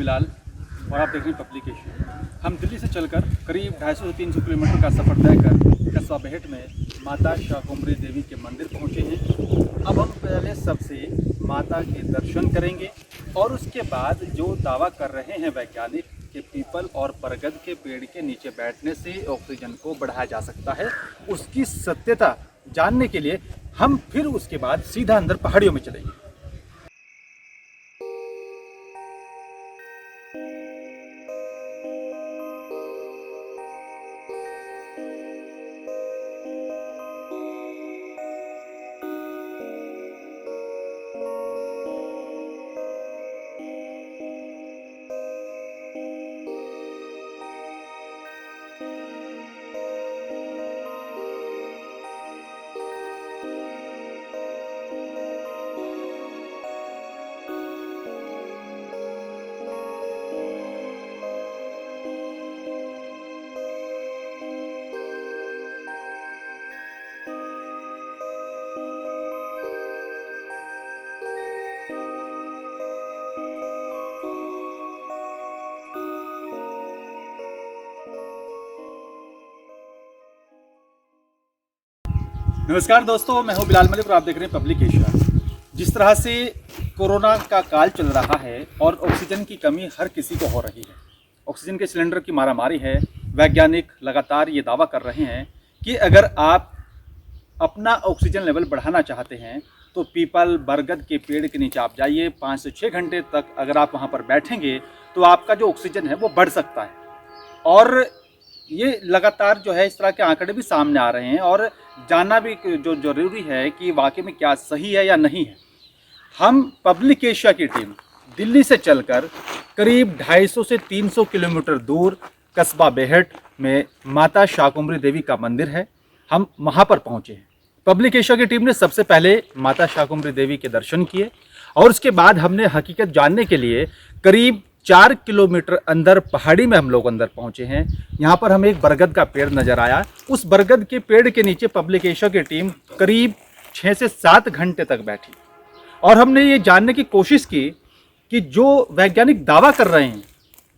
बिलाल और आप देख रहे हैं पब्लिकेशन। हम दिल्ली से चलकर करीब 250 से 300 किलोमीटर का सफ़र तय कर कस्बा बेहट में माता शाकुंभरी देवी के मंदिर पहुंचे हैं। अब हम पहले सबसे माता के दर्शन करेंगे और उसके बाद जो दावा कर रहे हैं वैज्ञानिक कि पीपल और बरगद के पेड़ के नीचे बैठने से ऑक्सीजन को बढ़ाया जा सकता है, उसकी सत्यता जानने के लिए हम फिर उसके बाद सीधा अंदर पहाड़ियों में चलेंगे। नमस्कार दोस्तों, मैं हूं बिलाल मलिक और आप देख रहे हैं पब्लिकेशन। जिस तरह से कोरोना का काल चल रहा है और ऑक्सीजन की कमी हर किसी को हो रही है, ऑक्सीजन के सिलेंडर की मारामारी है। वैज्ञानिक लगातार ये दावा कर रहे हैं कि अगर आप अपना ऑक्सीजन लेवल बढ़ाना चाहते हैं तो पीपल बरगद के पेड़ के नीचे आप जाइए। 5 से 6 घंटे तक अगर आप वहाँ पर बैठेंगे तो आपका जो ऑक्सीजन है वो बढ़ सकता है। और ये लगातार जो है इस तरह के आंकड़े भी सामने आ रहे हैं और जानना भी जो ज़रूरी है कि वाकई में क्या सही है या नहीं है। हम पब्लिक एशिया की टीम दिल्ली से चलकर करीब 250 से 300 किलोमीटर दूर कस्बा बेहट में माता शाकुंभरी देवी का मंदिर है, हम वहाँ पर पहुँचे हैं। पब्लिक एशिया की टीम ने सबसे पहले माता शाकुंभरी देवी के दर्शन किए और उसके बाद हमने हकीकत जानने के लिए करीब 4 किलोमीटर अंदर पहाड़ी में हम लोग अंदर पहुंचे हैं। यहाँ पर हमें एक बरगद का पेड़ नज़र आया। उस बरगद के पेड़ के नीचे पब्लिक एशिया की टीम करीब 6 से 7 घंटे तक बैठी और हमने ये जानने की कोशिश की कि जो वैज्ञानिक दावा कर रहे हैं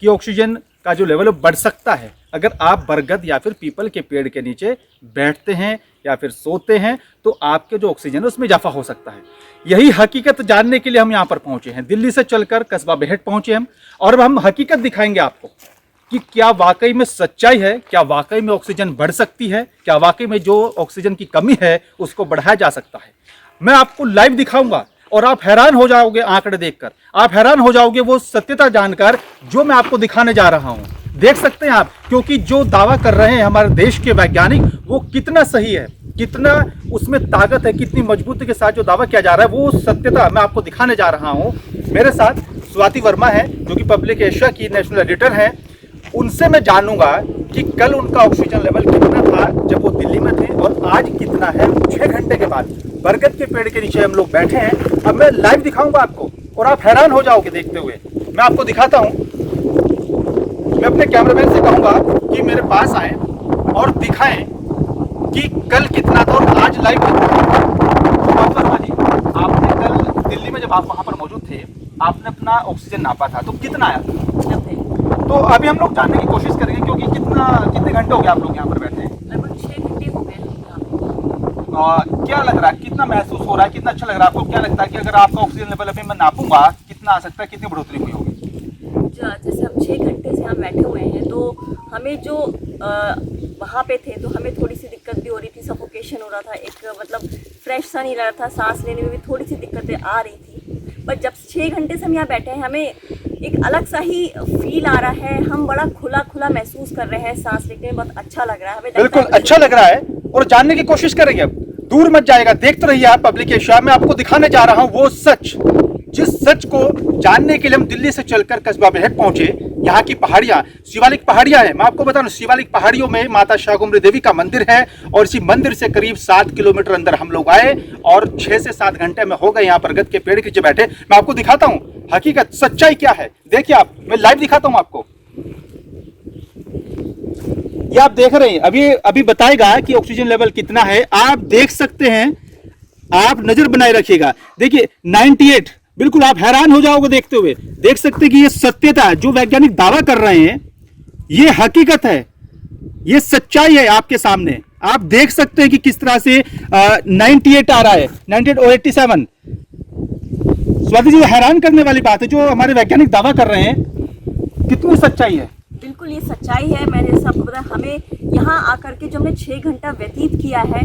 कि ऑक्सीजन का जो लेवल बढ़ सकता है अगर आप बरगद या फिर पीपल के पेड़ के नीचे बैठते हैं या फिर सोते हैं तो आपके जो ऑक्सीजन है उसमें इजाफा हो सकता है। यही हकीकत जानने के लिए हम यहाँ पर पहुँचे हैं। दिल्ली से चलकर कस्बा बेहट पहुँचे हम और अब हम हकीकत दिखाएंगे आपको कि क्या वाकई में सच्चाई है, क्या वाकई में ऑक्सीजन बढ़ सकती है, क्या वाकई में जो ऑक्सीजन की कमी है उसको बढ़ाया जा सकता है। मैं आपको लाइव दिखाऊंगा और आप हैरान हो जाओगे आंकड़े देखकर, आप हैरान हो जाओगे वो सत्यता जानकर जो मैं आपको दिखाने जा रहा हूँ। देख सकते हैं आप, क्योंकि जो दावा कर रहे हैं हमारे देश के वैज्ञानिक वो कितना सही है, कितना उसमें ताकत है, कितनी मजबूती के साथ जो दावा किया जा रहा है वो सत्यता मैं आपको दिखाने जा रहा हूँ। मेरे साथ स्वाति वर्मा है जो कि पब्लिक एशिया की नेशनल एडिटर हैं। उनसे मैं जानूंगा कि कल उनका ऑक्सीजन लेवल कितना था जब वो दिल्ली में थे और आज कितना है 6 घंटे के बाद बरगद के पेड़ के नीचे हम लोग बैठे हैं। अब मैं लाइव दिखाऊंगा आपको और आप हैरान हो जाओगे देखते हुए। मैं आपको दिखाता हूँ। मैं अपने कैमरामैन से कहूंगा कि मेरे पास आए और दिखाएं कि कल कितना था और आज लाइव कितना। वर्मा जी, आपने कल दिल्ली में जब आप वहाँ पर मौजूद थे आपने अपना ऑक्सीजन नापा था तो कितना आया था? तो अभी हम लोग जानने की कोशिश करेंगे क्योंकि कितने घंटे हो गए आप लोग यहाँ पर बैठे हैं? लगभग 6 घंटे हो गए। क्या लग रहा है, कितना महसूस हो रहा है, कितना अच्छा लग रहा है आपको? क्या लगता है कि अगर आपका ऑक्सीजन लेवल अभी मैं नापूंगा कितना आ सकता है, कितनी बढ़ोतरी हुई होगी? जैसे हम 6 घंटे से हम बैठे हुए हैं तो हमें जो वहाँ पे थे तो हमें थोड़ी सी दिक्कत भी हो रही थी, सफोकेशन हो रहा था, एक मतलब फ्रेश सा नहीं रहा था, सांस लेने में भी थोड़ी सी दिक्कतें आ रही थी। पर जब 6 घंटे से हम यहाँ बैठे हैं हमें एक अलग सा ही फील आ रहा है, हम बड़ा खुला खुला महसूस कर रहे हैं, सांस लेने में बहुत अच्छा लग रहा है हमें। बिल्कुल अच्छा लग रहा है और जानने की कोशिश करेंगे। अब दूर मत जाएगा, देखते रहिए आप पब्लिक एशिया। मैं आपको दिखाने जा रहा हूँ वो सच, जिस सच को जानने के लिए हम दिल्ली से चलकर कस्बा बेहट पहुंचे। यहाँ की पहाड़ियाँ शिवालिक पहाड़ियाँ हैं। मैं आपको बता दूं शिवालिक पहाड़ियों में माता शाकुंभरी देवी का मंदिर है और इसी मंदिर से करीब 7 किलोमीटर अंदर हम लोग आए और 6 से 7 घंटे में हो गए यहाँ बरगद के पेड़ के नीचे बैठे। मैं आपको दिखाता हूँ हकीकत, सच्चाई क्या है। देखिए आप, मैं लाइव दिखाता हूँ आपको। ये आप देख रहे हैं, अभी बताएगा कि ऑक्सीजन लेवल कितना है। आप देख सकते हैं, आप नजर बनाए रखिएगा। देखिए 98 बिल्कुल आप हैरान हो जाओगे देखते हुए। देख सकते हैं कि ये सत्यता है, जो वैज्ञानिक दावा कर रहे हैं ये हकीकत है, ये सच्चाई है आपके सामने। आप देख सकते हैं कि किस तरह से 98 आ रहा है, 98 और 87। स्वाति जी, हैरान करने वाली बात है जो हमारे वैज्ञानिक दावा कर रहे हैं, कितनी सच्चाई है। बिल्कुल ये सच्चाई है। मैंने सबको बताया, हमें यहाँ आकर के जो हमने 6 घंटा व्यतीत किया है,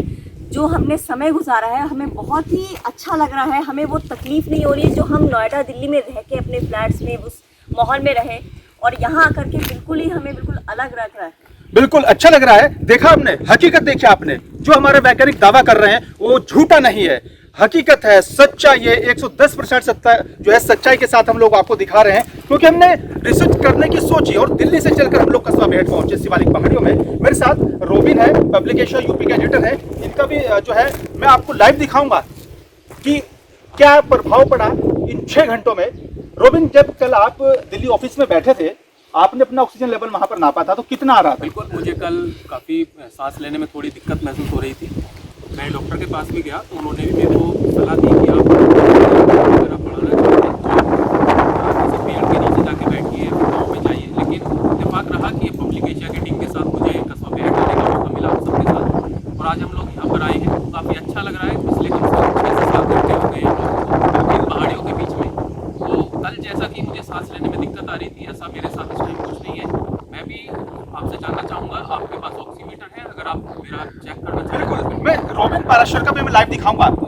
जो हमने समय गुजारा है, हमें बहुत ही अच्छा लग रहा है। हमें वो तकलीफ नहीं हो रही है जो हम नोएडा दिल्ली में रह के अपने फ्लैट्स में उस माहौल में रहे, और यहाँ आकर के बिल्कुल ही हमें बिल्कुल अलग लग रहा है। बिल्कुल अच्छा लग रहा है। देखा आपने, हकीकत देखी आपने, जो हमारे वैज्ञानिक दावा कर रहे हैं वो झूठा नहीं है, हकीकत है, सच्चाई है। 110% जो है सच्चाई के साथ हम लोग आपको दिखा रहे हैं, क्योंकि हमने रिसर्च करने की सोची और दिल्ली से चलकर हम लोग कस्बा बेहट पहुंचे शिवालिक पहाड़ियों में। मेरे साथ रोबिन है, पब्लिक एशिया यूपी का एडिटर है, इनका भी जो है मैं आपको लाइव दिखाऊंगा कि क्या प्रभाव पड़ा इन 6 घंटों में। रोबिन, जब कल आप दिल्ली ऑफिस में बैठे थे, आपने अपना ऑक्सीजन लेवल वहां पर नापा था, तो कितना आ रहा था? बिल्कुल, मुझे कल काफ़ी सांस लेने में थोड़ी दिक्कत महसूस हो रही थी। मैं डॉक्टर के पास भी गया तो उन्होंने भी मेरे को सलाह दी कि आप अगर आप बढ़ाना चाहते हैं पेड़ के नीचे जाके बैठिए, गाँव में जाइए। लेकिन इत्तेफाक रहा कि पब्लिक एशिया की टीम के साथ मुझे कस्बा बेहट जाने का मौका मिला हम सबके साथ, और आज हम लोग यहाँ पर आए हैं तो काफ़ी अच्छा लग रहा है। पिछले कम से कम 6 से 7 घंटे हो गए हैं हम लोग इन पहाड़ियों के बीच में। तो कल जैसा कि मुझे सांस लेने में दिक्कत आ रही थी, ऐसा मेरे साथ इस टाइम कुछ नहीं है। मैं भी आपसे जानना चाहूँगा, आपके पास ऑक्सीमीटर है? अगर आप मेरा चेक करना चाहें। मैं रोबिन पाराशर का भी मैं लाइव दिखाऊंगा आपको,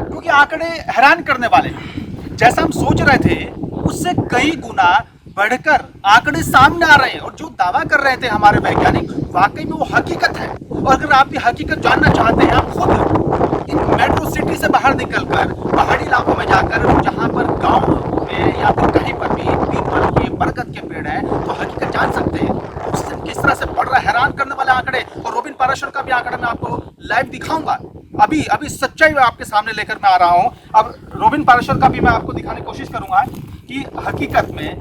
क्योंकि आंकड़े हैरान करने वाले हैं। जैसा हम सोच रहे थे उससे कई गुना बढ़कर आंकड़े सामने आ रहे हैं, और जो दावा कर रहे थे हमारे वैज्ञानिक, वाकई में वो हकीकत है। और अगर आप ये हकीकत जानना चाहते हैं, आप खुद इन मेट्रो सिटी से बाहर निकलकर पहाड़ी इलाकों में जाकर, जहां पर गांव में या फिर कहीं पर भी पीपल के, बरगद के पेड़ है, तो हकीकत जान सकते हैं ऑक्सीजन किस तरह से बढ़ रहा है। हैरान करने वाले आंकड़े, और रोबिन पाराशर का भी आंकड़ा मैं आपको लाइव दिखाऊंगा। अभी सच्चाई में आपके सामने लेकर मैं आ रहा हूं। अब रोबिन पाराशर का भी मैं आपको दिखाने की कोशिश करूंगा कि हकीकत में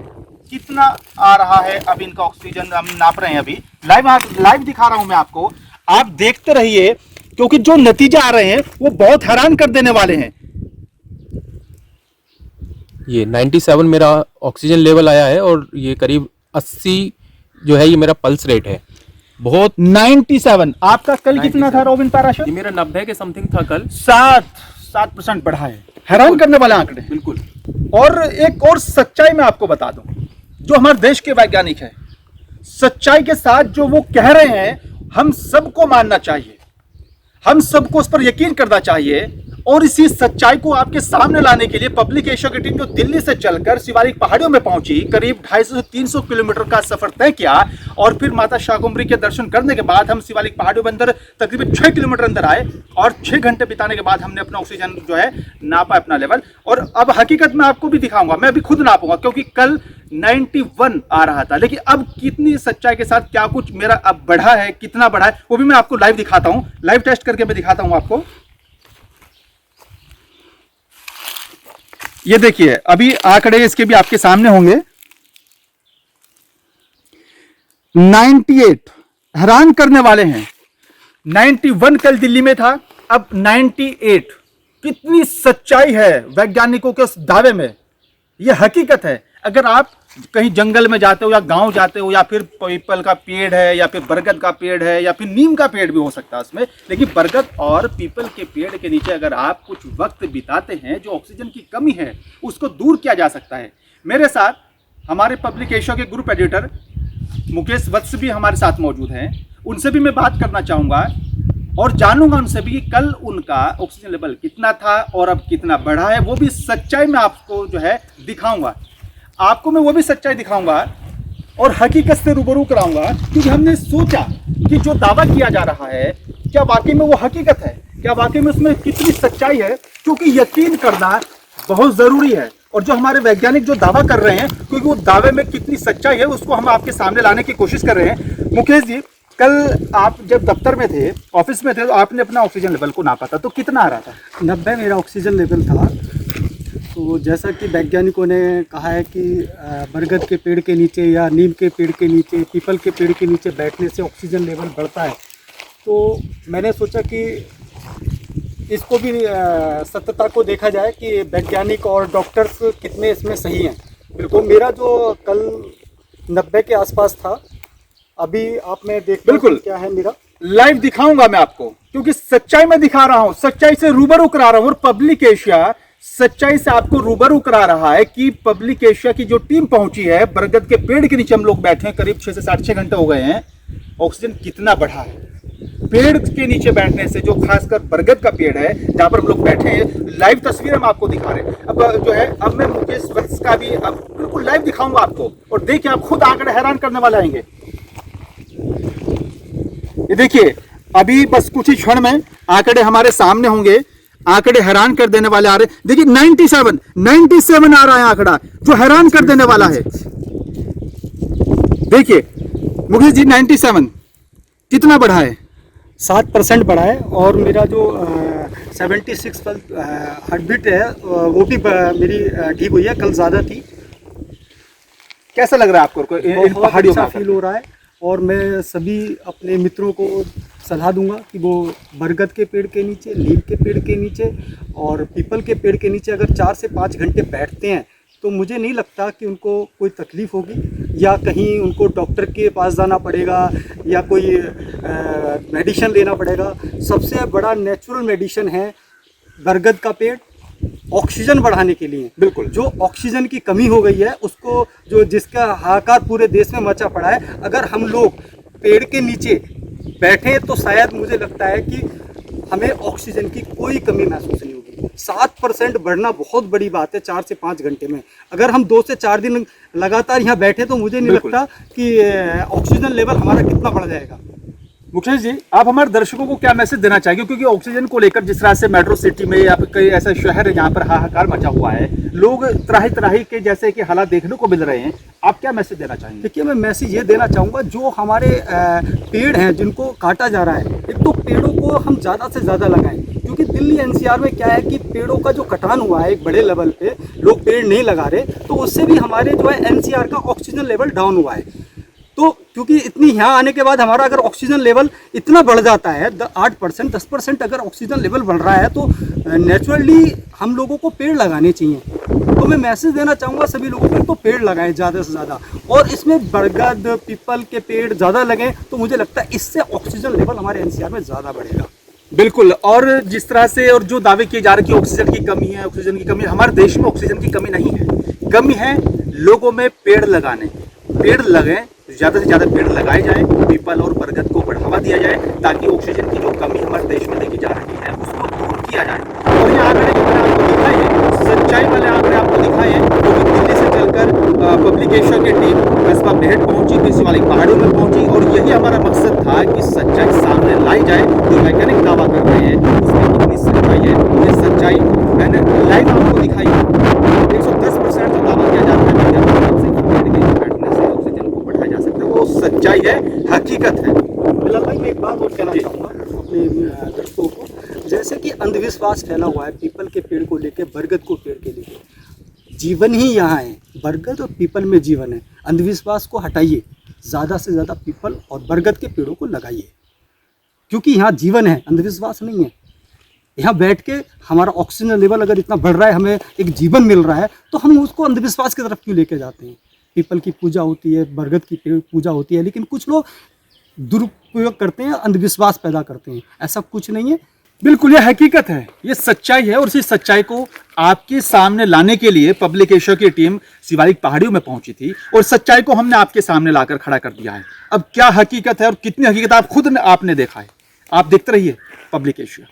कितना आ रहा है। अभी इनका ऑक्सीजन हम नाप रहे हैं, अभी लाइव दिखा रहा हूं मैं आपको, आप देखते रहिए, क्योंकि जो नतीजे आ रहे हैं वो बहुत हैरान कर देने वाले हैं। ये 97 मेरा ऑक्सीजन लेवल आया है, और ये करीब 80 जो है ये मेरा पल्स रेट है। बहुत 97। आपका कल कितना था रोबिन पाराशर? ये मेरा 90 के समथिंग था कल। 7% बढ़ा है। हैरान करने वाले आंकड़े। बिल्कुल। और एक और सच्चाई मैं आपको बता दूं, जो हमारे देश के वैज्ञानिक हैं, सच्चाई के साथ जो वो कह रहे हैं, हम सबको मानना चाहिए, हम सबको उस पर यकीन करना चाहिए। और इसी सच्चाई को आपके सामने लाने के लिए पब्लिक एशिया की टीम जो दिल्ली से चलकर शिवालिक पहाड़ियों में पहुंची, करीब 250 से 300 किलोमीटर का सफर तय किया, और फिर माता शाकुंभरी के दर्शन करने के बाद हम शिवालिक पहाड़ियों में अंदर तकरीबन 6 किलोमीटर अंदर आए, और 6 घंटे बिताने के बाद हमने अपना ऑक्सीजन जो है नापा, अपना लेवल। और अब हकीकत में आपको भी दिखाऊंगा, मैं अभी खुद नापूंगा, क्योंकि कल 91 आ रहा था, लेकिन अब कितनी सच्चाई के साथ क्या कुछ मेरा अब बढ़ा है, कितना बढ़ा है, वो भी मैं आपको लाइव दिखाता हूं। लाइव टेस्ट करके मैं दिखाता हूं आपको। ये देखिए, अभी आंकड़े इसके भी आपके सामने होंगे। 98 हैरान करने वाले हैं। 91 कल दिल्ली में था, अब 98। कितनी सच्चाई है वैज्ञानिकों के उस दावे में, यह हकीकत है। अगर आप कहीं जंगल में जाते हो या गांव जाते हो, या फिर पीपल का पेड़ है, या फिर बरगद का पेड़ है, या फिर नीम का पेड़ भी हो सकता है उसमें, लेकिन बरगद और पीपल के पेड़ के नीचे अगर आप कुछ वक्त बिताते हैं, जो ऑक्सीजन की कमी है उसको दूर किया जा सकता है। मेरे साथ हमारे पब्लिक एशिया के ग्रुप एडिटर मुकेश वत्स भी हमारे साथ मौजूद हैं, उनसे भी मैं बात करना चाहूँगा और जानूंगा उनसे भी कि कल उनका ऑक्सीजन लेवल कितना था और अब कितना बढ़ा है। वो भी सच्चाई में आपको जो है दिखाऊंगा, आपको मैं वो भी सच्चाई दिखाऊंगा और हकीकत से रूबरू कराऊंगा, क्योंकि हमने सोचा कि जो दावा किया जा रहा है क्या वाकई में वो हकीकत है, क्या वाकई में उसमें कितनी सच्चाई है, क्योंकि यकीन करना बहुत ज़रूरी है। और जो हमारे वैज्ञानिक जो दावा कर रहे हैं, क्योंकि वो दावे में कितनी सच्चाई है उसको हम आपके सामने लाने की कोशिश कर रहे हैं। मुकेश जी, कल आप जब दफ्तर में थे, ऑफिस में थे, तो आपने अपना ऑक्सीजन लेवल को नापा था, तो कितना आ रहा था? 90 मेरा ऑक्सीजन लेवल था। तो जैसा कि वैज्ञानिकों ने कहा है कि बरगद के पेड़ के नीचे या नीम के पेड़ के नीचे, पीपल के पेड़ के नीचे बैठने से ऑक्सीजन लेवल बढ़ता है, तो मैंने सोचा कि इसको भी सत्यता को देखा जाए कि वैज्ञानिक और डॉक्टर्स कितने इसमें सही हैं। बिल्कुल मेरा जो कल 90 के आसपास था, अभी आप में देख बिल्कुल क्या है मेरा लाइव दिखाऊंगा मैं आपको, क्योंकि सच्चाई में दिखा रहा हूं, सच्चाई से रूबरू करा रहा हूं। और पब्लिक एशिया सच्चाई से आपको रूबरू करा रहा है कि पब्लिक एशिया की जो टीम पहुंची है, बरगद के पेड़ के नीचे हम लोग बैठे हैं, करीब 6 से 6 घंटे हो गए हैं। ऑक्सीजन कितना बढ़ा है पेड़ के नीचे बैठने से, जो खासकर बरगद का पेड़ है जहां पर हम लोग बैठे हैं। लाइव तस्वीर हम आपको दिखा रहे हैं। अब जो है, अब मैं मुकेश वत्स का भी अब बिल्कुल लाइव दिखाऊंगा आपको, और देखिए आप खुद आंकड़े हैरान करने वाले आएंगे। ये देखिए, अभी बस कुछ ही क्षण में आंकड़े हमारे सामने होंगे, आंकड़े हैरान कर देने वाले आ रहे हैं। देखिए 97 आ रहा है आंकड़ा, जो हैरान कर देने वाला है। देखिए मुकेश जी, 97 कितना बढ़ा है? 7% बढ़ा है। और मेरा जो 76 हार्ट बीट है वो भी मेरी ठीक हुई है, कल ज़्यादा थी। कैसा लग रहा है आपको इन बहुत पहाड़ियों अच्छा का? फील हो रहा है। और मैं सभी अपने मित्रों को सलाह दूंगा कि वो बरगद के पेड़ के नीचे, नीम के पेड़ के नीचे और पीपल के पेड़ के नीचे अगर 4 से 5 घंटे बैठते हैं तो मुझे नहीं लगता कि उनको कोई तकलीफ़ होगी या कहीं उनको डॉक्टर के पास जाना पड़ेगा या कोई मेडिसिन लेना पड़ेगा। सबसे बड़ा नेचुरल मेडिसिन है बरगद का पेड़, ऑक्सीजन बढ़ाने के लिए। बिल्कुल, जो ऑक्सीजन की कमी हो गई है उसको, जो जिसका हाहाकार पूरे देश में मचा पड़ा है, अगर हम लोग पेड़ के नीचे बैठे तो शायद मुझे लगता है कि हमें ऑक्सीजन की कोई कमी महसूस नहीं होगी। 7% बढ़ना बहुत बड़ी बात है 4 से 5 घंटे में। अगर हम 2 से 4 दिन लगातार यहाँ बैठे तो मुझे नहीं लगता कि ऑक्सीजन लेवल हमारा कितना बढ़ जाएगा। मुकेश जी, आप हमारे दर्शकों को क्या मैसेज देना चाहेंगे? क्योंकि ऑक्सीजन को लेकर जिस तरह से मेट्रो सिटी में या कई ऐसे शहर है जहाँ पर हाहाकार मचा हुआ है, लोग त्राही त्राही के जैसे कि हालात देखने को मिल रहे हैं, आप क्या मैसेज देना चाहेंगे? देखिए, मैं मैसेज ये देना चाहूँगा, जो हमारे पेड़ हैं जिनको काटा जा रहा है, एक तो पेड़ों को हम ज़्यादा से ज़्यादा लगाएं, क्योंकि दिल्ली एनसीआर में क्या है कि पेड़ों का जो कटान हुआ है एक बड़े लेवल पे, लोग पेड़ नहीं लगा रहे, तो उससे भी हमारे जो है एनसीआर का ऑक्सीजन लेवल डाउन हुआ है। तो क्योंकि इतनी यहाँ आने के बाद हमारा अगर ऑक्सीजन लेवल इतना बढ़ जाता है 8% 10% अगर ऑक्सीजन लेवल बढ़ रहा है तो नेचुरली हम लोगों को पेड़ लगाने चाहिए। तो मैं मैसेज देना चाहूँगा सभी लोगों को, तो पेड़ लगाएं ज़्यादा से ज़्यादा, और इसमें बरगद पीपल के पेड़ ज़्यादा लगें तो मुझे लगता है इससे ऑक्सीजन लेवल हमारे एनसीआर में ज़्यादा बढ़ेगा। बिल्कुल, और जिस तरह से और जो दावे किए जा रहे हैं कि ऑक्सीजन की कमी है, ऑक्सीजन की कमी, हमारे देश में ऑक्सीजन की कमी नहीं है। कमी है लोगों में पेड़ लगाने, पेड़ लगें, ज़्यादा से ज़्यादा पेड़ लगाए जाएं, पीपल और बरगद को बढ़ावा दिया जाए, ताकि ऑक्सीजन की जो कमी हमारे देश में देखी जा रही है उसको दूर किया जाए। और ये आंकड़े जो मैंने आपको दिखाए हैं, सच्चाई वाले आंकड़े आपको दिखाए हैं, क्योंकि दिल्ली से चलकर पब्लिक एशिया की टीम कस्बा बेहट पहुंची, थी शिवालिक पहाड़ियों में पहुंची, और यही हमारा मकसद था कि सच्चाई सामने लाई जाए। जो वैज्ञानिक दावा कर रहे हैं उसमें कितनी सच्चाई है, ये सच्चाई मैंने लाइव आपको दिखाई। 110% जो दावा किया जाता है सच्चाई है, हकीकत है। बिलाल भाई, मैं एक बात और कहना चाहूँगा अपने दर्शकों को, जैसे कि अंधविश्वास फैला हुआ है पीपल के पेड़ को लेके, बरगद को पेड़ के लेके। जीवन ही यहाँ है, बरगद और पीपल में जीवन है। अंधविश्वास को हटाइए, ज़्यादा से ज़्यादा पीपल और बरगद के पेड़ों को लगाइए, क्योंकि यहाँ जीवन है, अंधविश्वास नहीं है। यहाँ बैठ के हमारा ऑक्सीजन लेवल अगर इतना बढ़ रहा है, हमें एक जीवन मिल रहा है, तो हम उसको अंधविश्वास की तरफ क्यों लेके जाते हैं? पीपल की पूजा होती है, बरगद की पूजा होती है, लेकिन कुछ लोग दुरुपयोग करते हैं, अंधविश्वास पैदा करते हैं। ऐसा कुछ नहीं है। बिल्कुल, ये हकीकत है, ये सच्चाई है, और इसी सच्चाई को आपके सामने लाने के लिए पब्लिक एशिया की टीम शिवालिक पहाड़ियों में पहुंची थी, और सच्चाई को हमने आपके सामने लाकर खड़ा कर दिया है। अब क्या हकीकत है और कितनी हकीकत आप खुद आपने देखा है। आप देखते रहिए पब्लिक एशिया।